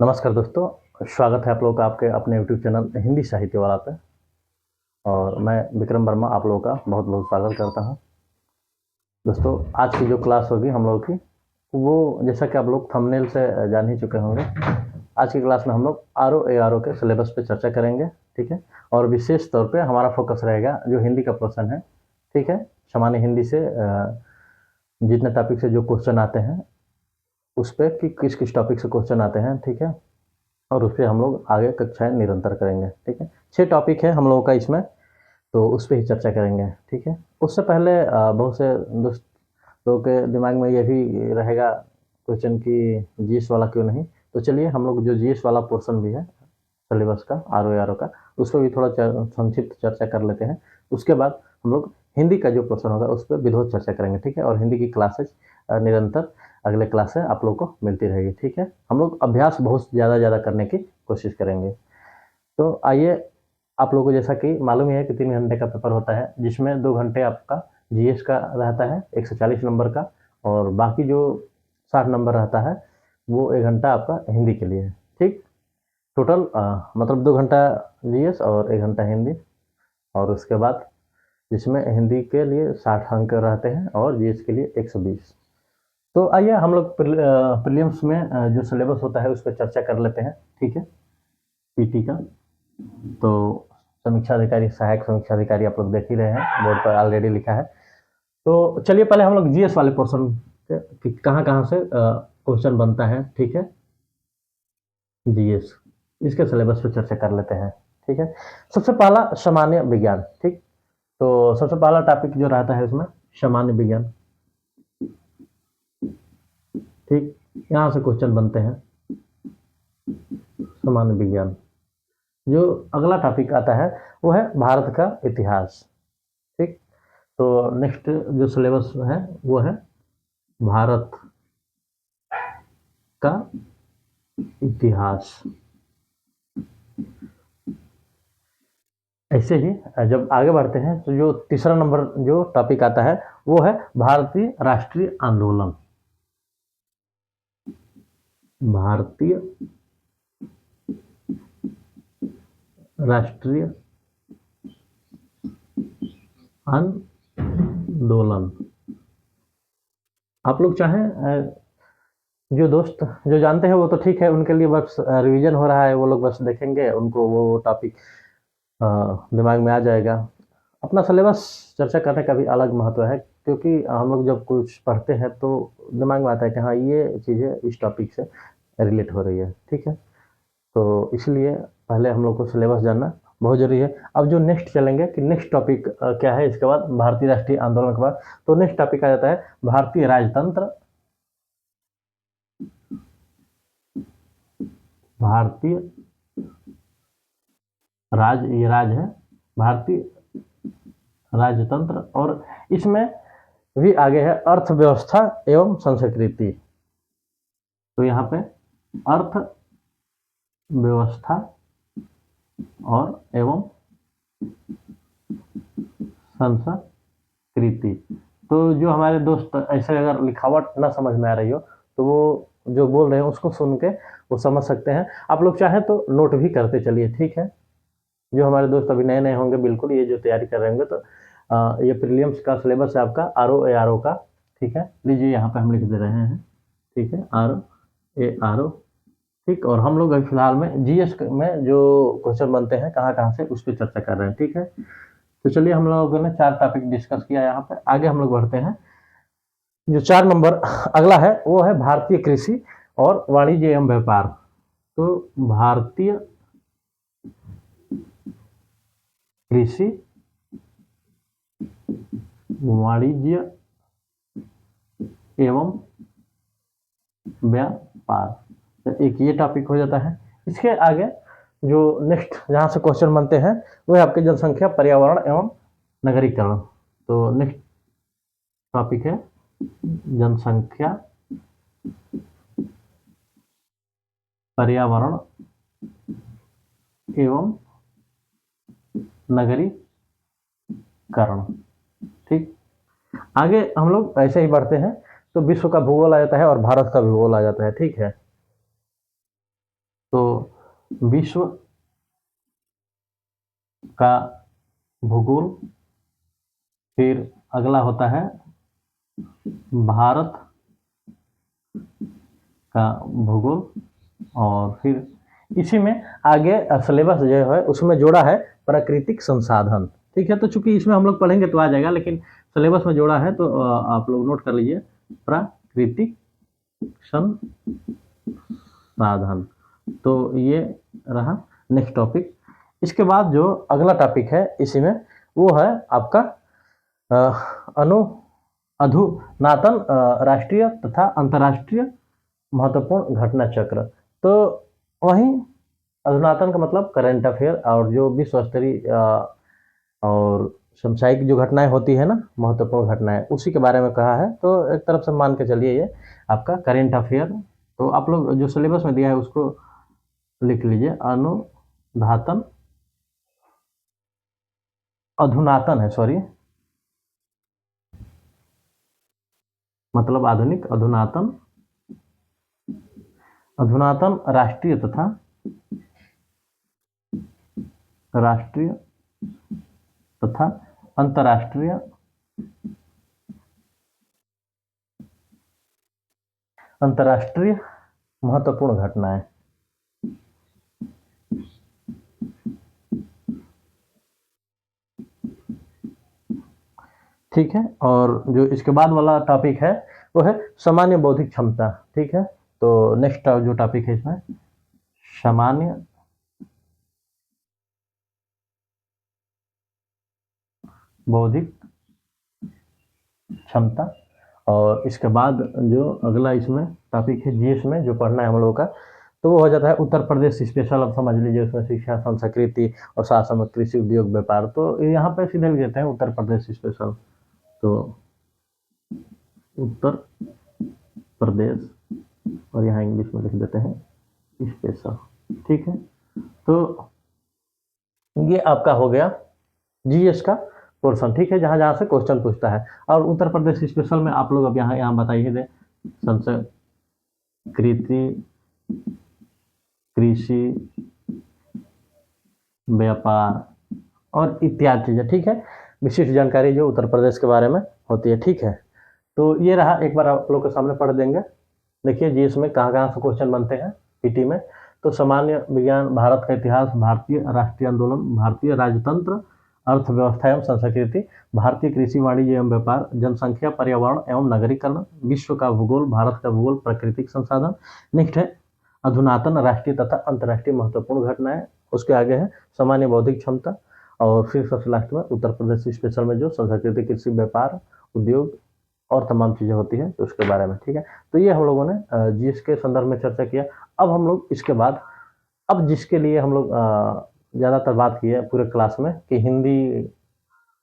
नमस्कार दोस्तों, स्वागत है आप लोगों का आपके अपने यूट्यूब चैनल हिंदी साहित्य वाला पे। और मैं विक्रम वर्मा आप लोगों का बहुत बहुत स्वागत करता हूं। दोस्तों, आज की जो क्लास होगी हम लोगों की, वो जैसा कि आप लोग थंबनेल से जान ही चुके होंगे। आज की क्लास में हम लोग आर ओ के सिलेबस पे चर्चा करेंगे, ठीक है। और विशेष तौर पे हमारा फोकस रहेगा जो हिंदी का पोर्शन है, ठीक है। सामान्य हिंदी से जितने टॉपिक से जो क्वेश्चन आते हैं उस पर कि किस किस टॉपिक से क्वेश्चन आते हैं, ठीक है। और उस पर हम लोग आगे कक्षाएं निरंतर करेंगे, ठीक है। 6 टॉपिक है हम लोगों का इसमें, तो उस पर ही चर्चा करेंगे, ठीक है। उससे पहले बहुत से दोस्तों के दिमाग में ये भी रहेगा क्वेश्चन कि जीएस वाला क्यों नहीं। तो चलिए हम लोग जो जीएस वाला पोर्शन भी है सिलेबस का आर ओ का, उस पर भी थोड़ा संक्षिप्त चर्चा कर लेते हैं। उसके बाद हम लोग हिंदी का जो पोर्शन होगा उस पर विधिवत चर्चा करेंगे, ठीक है। और हिंदी की क्लासेज निरंतर अगले क्लास से आप लोग को मिलती रहेगी, ठीक है। हम लोग अभ्यास बहुत ज़्यादा करने की कोशिश करेंगे। तो आइए, आप लोगों को जैसा कि मालूम ही है कि 3 घंटे का पेपर होता है, जिसमें 2 घंटे आपका जीएस का रहता है 140 नंबर का, और बाकी जो 60 नंबर रहता है वो 1 घंटा आपका हिंदी के लिए है, ठीक। टोटल मतलब 2 घंटा जीएस और 1 घंटा हिंदी। और उसके बाद जिसमें हिंदी के लिए 60 अंक रहते हैं और जीएस के लिए 120। तो आइए हम लोग प्रीलिम्स में जो सिलेबस होता है उस पर चर्चा कर लेते हैं, ठीक है। पीटी का तो समीक्षा अधिकारी, सहायक समीक्षा अधिकारी आप लोग देख ही रहे हैं, बोर्ड पर ऑलरेडी लिखा है। तो चलिए पहले हम लोग जीएस वाले पोर्शन के कहाँ कहाँ से क्वेश्चन बनता है, ठीक है। जीएस इसके सिलेबस पर चर्चा कर लेते हैं, ठीक है। सबसे पहला सामान्य विज्ञान, ठीक। तो सबसे पहला टॉपिक जो रहता है इसमें सामान्य विज्ञान, ठीक। यहाँ से क्वेश्चन बनते हैं सामान्य विज्ञान। जो अगला टॉपिक आता है वो है भारत का इतिहास, ठीक। तो नेक्स्ट जो सिलेबस है वो है भारत का इतिहास। ऐसे ही जब आगे बढ़ते हैं तो जो तीसरा नंबर जो टॉपिक आता है वो है भारतीय राष्ट्रीय आंदोलन। भारतीय राष्ट्रीय आंदोलन। आप लोग चाहें जो दोस्त जो जानते हैं वो तो ठीक है, उनके लिए बस रिवीजन हो रहा है, वो लोग बस देखेंगे, उनको वो टॉपिक दिमाग में आ जाएगा। अपना सिलेबस चर्चा करने का भी अलग महत्व है, क्योंकि हम लोग जब कुछ पढ़ते हैं तो दिमाग में आता है कि हाँ ये चीज़ें इस टॉपिक से रिलेट हो रही है, ठीक है। तो इसलिए पहले हम लोग को सिलेबस जानना बहुत ज़रूरी है। अब जो नेक्स्ट चलेंगे कि नेक्स्ट टॉपिक क्या है इसके बाद भारतीय राष्ट्रीय आंदोलन के बाद, तो नेक्स्ट टॉपिक आ जाता है भारतीय राजतंत्र। भारतीय ये राज है, भारतीय राजतंत्र। और इसमें भी आगे है अर्थव्यवस्था एवं संस्कृति। तो यहाँ पे अर्थव्यवस्था और एवं संस्कृति। तो जो हमारे दोस्त ऐसे अगर लिखावट ना समझ में आ रही हो तो वो जो बोल रहे हैं उसको सुन के वो समझ सकते हैं। आप लोग चाहें तो नोट भी करते चलिए, ठीक है। जो हमारे दोस्त अभी नए नए होंगे, बिल्कुल ये जो तैयारी कर रहे होंगे, तो ये प्रीलिम्स का सिलेबस है आपका आर ओ का, ठीक है। लीजिए यहाँ पे हम लिख दे रहे हैं, ठीक है, आर ओ, ठीक। और हम लोग अभी फिलहाल में जीएस में जो क्वेश्चन बनते हैं कहाँ कहाँ से उस पर चर्चा कर रहे हैं, ठीक है। तो चलिए हम लोगों ने 4 टॉपिक डिस्कस किया, यहाँ पे आगे हम लोग बढ़ते हैं। जो 4 नंबर अगला है वो है भारतीय कृषि और वाणिज्य एवं व्यापार। तो भारतीय कृषि वाणिज्य एवं व्यापार, तो एक ये टॉपिक हो जाता है। इसके आगे जो नेक्स्ट जहाँ से क्वेश्चन बनते हैं वो है आपकी जनसंख्या, पर्यावरण एवं नगरीकरण। तो नेक्स्ट टॉपिक है जनसंख्या, पर्यावरण एवं नगरीकरण, ठीक। आगे हम लोग ऐसे ही बढ़ते हैं तो विश्व का भूगोल आ जाता है और भारत का भूगोल आ जाता है, ठीक है। विश्व का भूगोल, फिर अगला होता है भारत का भूगोल, और फिर इसी में आगे सिलेबस जो है उसमें जोड़ा है प्राकृतिक संसाधन। ठीक है, तो चूंकि इसमें हम लोग पढ़ेंगे तो आ जाएगा, लेकिन सिलेबस में जोड़ा है तो आप लोग नोट कर लीजिए, प्राकृतिक संसाधन। तो ये रहा नेक्स्ट टॉपिक। इसके बाद जो अगला टॉपिक है इसी में वो है आपका अधुनातन राष्ट्रीय तथा अंतर्राष्ट्रीय महत्वपूर्ण घटना चक्र। तो वहीं अधुनातन का मतलब करंट अफेयर, और जो विश्व स्तरीय और समसामयिक जो घटनाएं होती है ना, महत्वपूर्ण घटनाएं, उसी के बारे में कहा है। तो एक तरफ से मान के चलिए ये आपका करेंट अफेयर। तो आप लोग जो सिलेबस में दिया है उसको लिख लीजिए, अनुधातन अधुनातन है, सॉरी, मतलब आधुनिक, अधुनातन, अधुनातन राष्ट्रीय तथा अंतर्राष्ट्रीय महत्वपूर्ण घटनाएं। ठीक है, और जो इसके बाद वाला टॉपिक है वो है सामान्य बौद्धिक क्षमता। ठीक है, तो नेक्स्ट जो टॉपिक है इसमें सामान्य बौद्धिक क्षमता। और इसके बाद जो अगला इसमें टॉपिक है जीएस में जो पढ़ना है हम लोगों का, तो वो हो जाता है उत्तर प्रदेश स्पेशल। अब समझ लीजिए उसमें शिक्षा, संस्कृति और शासन, कृषि, उद्योग, व्यापार। तो यहाँ पे सीधे लिख देते हैं उत्तर प्रदेश स्पेशल। तो उत्तर प्रदेश, और यहाँ इंग्लिश में लिख देते हैं स्पेशल। ठीक है, तो ये आपका हो गया जीएस का पोर्शन। ठीक है, जहाँ जहाँ से क्वेश्चन पूछता है। और उत्तर प्रदेश स्पेशल में आप लोग अब यहाँ बताइए दे, संस्कृति, कृषि, व्यापार और इत्यादि चीजें। ठीक है, विशिष्ट जानकारी जो उत्तर प्रदेश के बारे में होती है। ठीक है, तो ये रहा, एक बार आप लोग के सामने पढ़ देंगे। देखिए जीएस में कहाँ कहाँ से क्वेश्चन बनते हैं पीटी में। तो सामान्य विज्ञान, भारत का इतिहास, भारतीय राष्ट्रीय आंदोलन, भारतीय राजतंत्र, अर्थव्यवस्था एवं संस्कृति, भारतीय कृषि, वाणिज्य एवं व्यापार, जनसंख्या, पर्यावरण एवं नगरीकरण, विश्व का भूगोल, भारत का भूगोल, प्राकृतिक संसाधन। नेक्स्ट है अधुनातन राष्ट्रीय तथा अंतर्राष्ट्रीय महत्वपूर्ण घटनाएं। उसके आगे है सामान्य बौद्धिक क्षमता, और फिर सबसे लास्ट में उत्तर प्रदेश स्पेशल में जो संस्कृति, कृषि, व्यापार, उद्योग और तमाम चीज़ें होती हैं तो उसके बारे में। ठीक है, तो ये हम लोगों ने जीएस के संदर्भ में चर्चा किया। अब हम लोग इसके बाद, अब जिसके लिए हम लोग ज़्यादातर बात की है पूरे क्लास में कि हिंदी,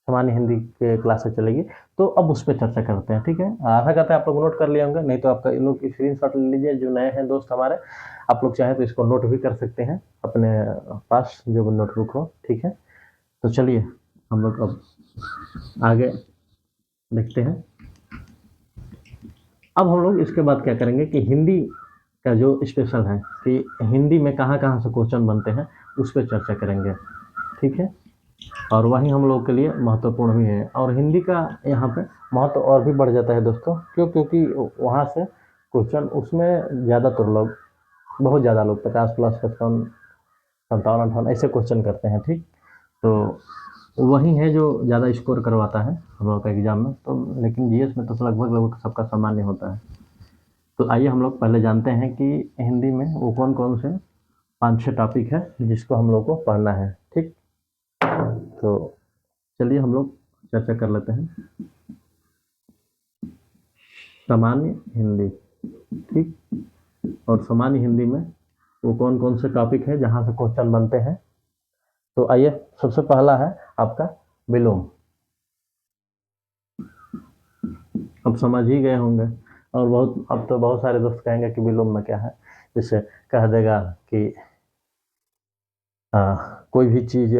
सामान्य हिंदी के क्लासेस चलेगी, तो अब उस पर चर्चा करते हैं। ठीक है, आशा करते हैं आप लोग नोट कर लिए होंगे, नहीं तो आपका इन लोग स्क्रीनशॉट ले लीजिए। जो नए हैं दोस्त हमारे, आप लोग चाहें तो इसको नोट भी कर सकते हैं अपने पास जो नोटबुक हो। ठीक है, तो चलिए हम लोग अब आगे देखते हैं। अब हम लोग इसके बाद क्या करेंगे कि हिंदी का जो स्पेशल है कि हिंदी में कहाँ कहाँ से क्वेश्चन बनते हैं उस पर चर्चा करेंगे। ठीक है, और वही हम लोग के लिए महत्वपूर्ण भी है। और हिंदी का यहाँ पे महत्व और भी बढ़ जाता है दोस्तों, क्योंकि वहाँ से क्वेश्चन उसमें ज़्यादातर लोग, बहुत ज़्यादा लोग 50 प्लस 55 57 58 ऐसे क्वेश्चन करते हैं। ठीक, तो वही है जो ज़्यादा स्कोर करवाता है हम लोग का एग्जाम में। तो लेकिन जीएस में तो लगभग सबका सामान्य होता है। तो आइए हम लोग पहले जानते हैं कि हिंदी में वो कौन कौन से 5-6 टॉपिक है जिसको हम लोग को पढ़ना है। ठीक, तो चलिए हम लोग चर्चा कर लेते हैं सामान्य हिंदी। ठीक, और सामान्य हिंदी में वो कौन कौन से टॉपिक है जहाँ से क्वेश्चन बनते हैं। तो आइए, सबसे पहला है आपका विलोम। अब समझ ही गए होंगे, और अब तो बहुत सारे दोस्त कहेंगे कि विलोम में क्या है। जैसे कह देगा कि कोई भी चीज़,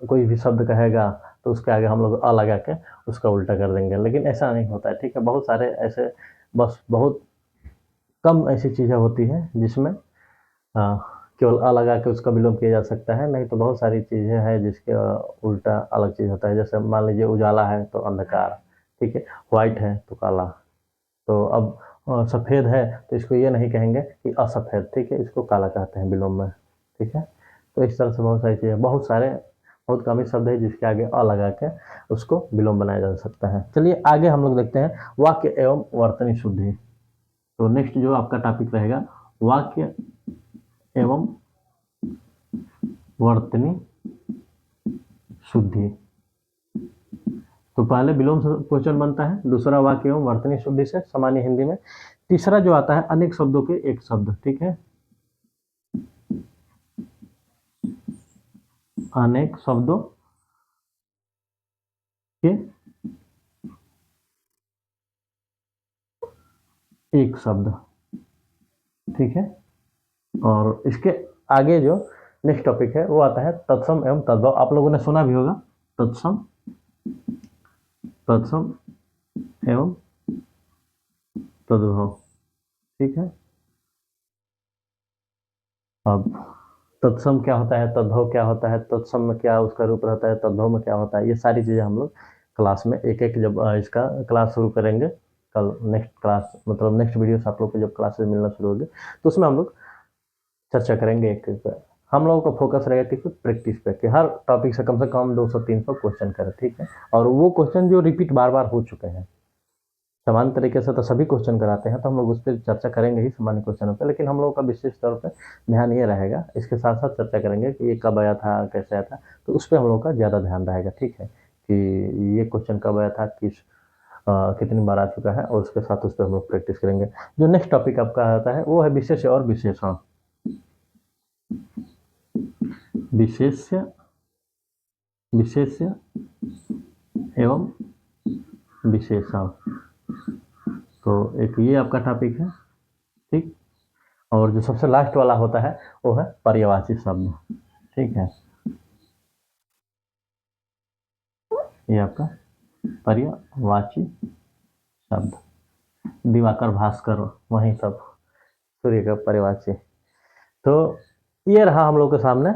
कोई भी शब्द कहेगा तो उसके आगे हम लोग अ लगा के उसका उल्टा कर देंगे, लेकिन ऐसा नहीं होता है। ठीक है, बहुत सारे ऐसे, बस बहुत कम ऐसी चीज़ें होती हैं जिसमें केवल अ लगा के उसका विलोम किया जा सकता है, नहीं तो बहुत सारी चीज़ें हैं जिसके उल्टा अलग चीज़ होता है। जैसे मान लीजिए उजाला है तो अंधकार, ठीक है, व्हाइट है तो काला। तो अब सफ़ेद है तो इसको ये नहीं कहेंगे कि असफ़ेद, ठीक है, इसको काला कहते हैं विलोम में, ठीक है। तो इस तरह से बहुत सारी चीज़ें, बहुत कम ही शब्द है जिसके आगे अ लगा के उसको विलोम बनाया जा सकता है। चलिए आगे हम लोग देखते हैं वाक्य एवं वर्तनी शुद्धि। तो नेक्स्ट जो आपका टॉपिक रहेगा वाक्य एवं वर्तनी शुद्धि। तो पहले विलोम से क्वेश्चन बनता है, दूसरा वाक्य एवं वर्तनी शुद्धि से सामान्य हिंदी में, तीसरा जो आता है अनेक शब्दों के एक शब्द, ठीक है, अनेक शब्दों के एक शब्द, ठीक है। और इसके आगे जो नेक्स्ट टॉपिक है वो आता है तत्सम एवं तद्भव। आप लोगों ने सुना भी होगा तत्सम एवं तद्भव, ठीक है। अब तत्सम क्या होता है, तद्भव क्या होता है, तत्सम में क्या उसका रूप रहता है, तद्भव में क्या होता है, ये सारी चीज़ें हम लोग क्लास में एक एक जब इसका क्लास शुरू करेंगे कल, नेक्स्ट क्लास मतलब नेक्स्ट वीडियो से आप लोग को जब क्लासेस मिलना शुरू होगी तो उसमें हम लोग चर्चा करेंगे एक एक। हम लोगों का फोकस रहेगा कि प्रैक्टिस पे, कि हर टॉपिक से कम 200-300 क्वेश्चन करें, ठीक है। और वो क्वेश्चन जो रिपीट बार बार हो चुके हैं, समान तरीके से तो सभी क्वेश्चन कराते हैं, तो हम लोग उस पर चर्चा करेंगे ही सामान्य क्वेश्चनों पे, लेकिन हम लोगों का विशेष तौर पे ध्यान ये रहेगा, इसके साथ साथ चर्चा करेंगे कि ये कब आया था, कैसे आया था, तो उस पर हम लोगों का ज़्यादा ध्यान रहेगा, ठीक है, कि ये क्वेश्चन कब आया था, कितनी बार आ चुका है, और उसके साथ उस पर हम लोग प्रैक्टिस करेंगे। जो नेक्स्ट टॉपिक आपका आता है वो है विशेष्य और विशेषण। विशेष्य एवं विशेषण, तो एक ये आपका टॉपिक है, ठीक। और जो सबसे लास्ट वाला होता है वो है पर्यायवाची शब्द, ठीक है, ये आपका पर्यायवाची शब्द, दिवाकर भास्कर वहीं सब सूर्य का पर्यायवाची। तो ये रहा हम लोग के सामने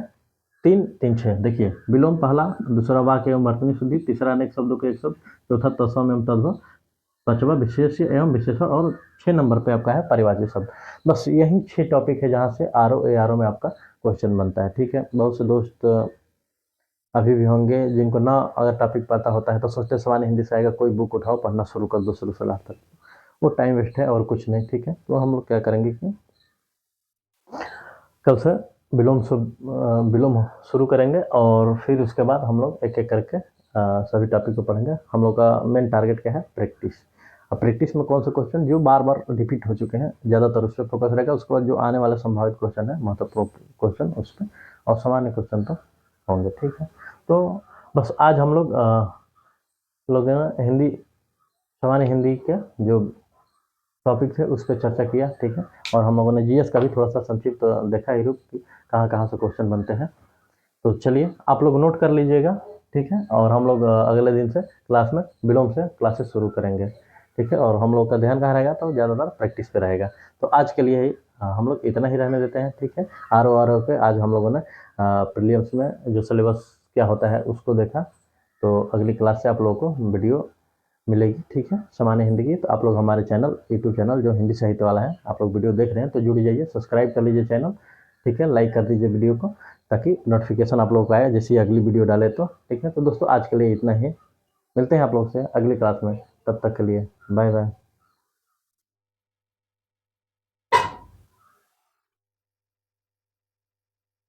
3-3-6। देखिए विलोम पहला, दूसरा वाक्य एवं वर्तनी शुद्धि, तीसरा अनेक शब्दों के एक शब्द, चौथा तत्सम एवं तद्भव, पांचवा विशेष्य एवं विशेषण, और 6 नंबर पे आपका है पर्यायवाची शब्द। बस यही 6 टॉपिक है जहाँ से आर में आपका क्वेश्चन बनता है, ठीक है। बहुत से दोस्त अभी भी होंगे जिनको ना अगर टॉपिक पता होता है तो सोचते सामान्य हिंदी से आएगा, कोई बुक उठाओ पढ़ना शुरू कर दो शुरू से लास्ट तक, वो टाइम वेस्ट है और कुछ नहीं, ठीक है। तो हम लोग क्या करेंगे कि कल से विलोम शुरू करेंगे और फिर उसके बाद हम लोग एक एक करके सभी टॉपिक को पढ़ेंगे। हम लोग का मेन टारगेट क्या है, प्रैक्टिस। अब प्रैक्टिस में कौन से क्वेश्चन जो बार बार रिपीट हो चुके हैं ज़्यादातर उस पर फोकस रहेगा। उसके बाद जो आने वाले संभावित क्वेश्चन है, महत्वपूर्ण क्वेश्चन उस पर, और सामान्य क्वेश्चन तो होंगे, ठीक है। तो बस आज हम लोग हिंदी, सामान्य हिंदी के जो टॉपिक थे उस पर चर्चा किया, ठीक है। और हम लोगों ने जीएस का भी थोड़ा सा संक्षिप्त देखा ही रूप कि कहाँ कहाँ से क्वेश्चन बनते हैं। तो चलिए आप लोग नोट कर लीजिएगा, ठीक है। और हम लोग अगले दिन से क्लास में विलोम से क्लासेस शुरू करेंगे, ठीक है। और हम लोग का ध्यान कहाँ रहेगा, तो ज़्यादातर प्रैक्टिस पे रहेगा। तो आज के लिए ही हम लोग इतना ही रहने देते हैं, ठीक है। आर पे आज हम लोगों ने प्रीलिम्स में जो सिलेबस क्या होता है उसको देखा। तो अगली क्लास से आप लोगों को वीडियो मिलेगी, ठीक है, सामान्य हिंदी की। तो आप लोग हमारे चैनल यूट्यूब चैनल जो हिंदी साहित्य वाला है, आप लोग वीडियो देख रहे हैं तो जुड़ जाइए, सब्सक्राइब कर लीजिए चैनल, ठीक है, लाइक कर दीजिए वीडियो को ताकि नोटिफिकेशन आप लोगों को आए जैसे अगली वीडियो डाले तो, ठीक है। तो दोस्तों आज के लिए इतना ही, मिलते हैं आप लोग से अगली क्लास में, तब तक के लिए बाय बाय।